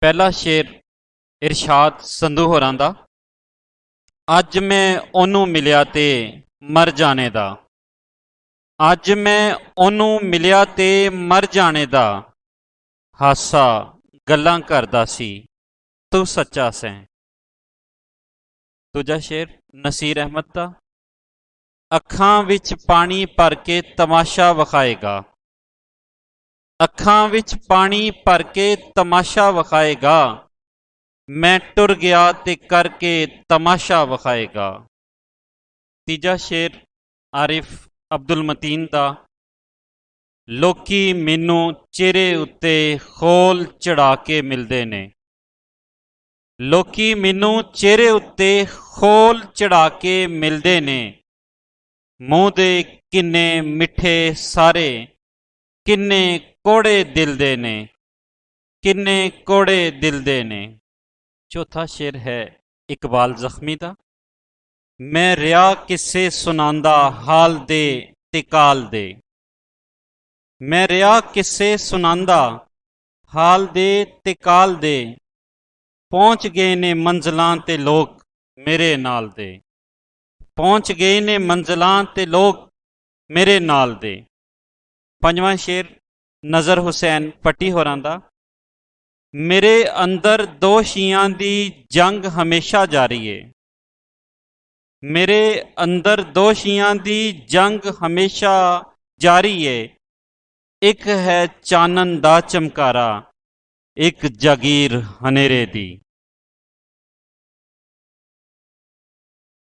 पहला शेर इरशाद संधू होरां दा। अज मैं ओनू मिलिया ते मर जाने दा, अज मैं ओनू मिलिया ते मर जाने दा, हासा गल्लां करदा सी तू सच्चा सैं। दूजा शेर नसीर अहमद दा। अखां विच पानी भर के तमाशा विखाएगा, अखां विच पानी भर के तमाशा विखाएगा, मैं टुर गया ते करके तमाशा विखाएगा। तीजा शेर आरिफ अब्दुल मतीन दा। लोकी मैनू चेहरे उत्ते खोल चढ़ा के मिलते ने, लोकी मैनू चेहरे उत्ते खोल चढ़ा के मिलते ने, मूँह दे किन्ने मिठे सारे, किन्ने कोड़े दिल दे ने, किन्ने कोड़े दिल दे ने। चौथा शेर है इकबाल जख्मी दा। मैं रिया किस्से सुनांदा हाल दे ते काल दे, मैं रिया किस्से सुनांदा हाल दे ते काल दे, पहुँच गए ने मंजिलां ते लोग मेरे नाल दे, पहुँच गए ने मंजिलां ते लोग मेरे नाल दे। पंजवां शेर नज़र हुसैन पट्टी होरां दा। मेरे अंदर दो शियां दी जंग हमेशा जारी है, मेरे अंदर दो शियां दी जंग हमेशा जारी है, एक है चानन दा चमकारा, एक जागीर हनेरे दी।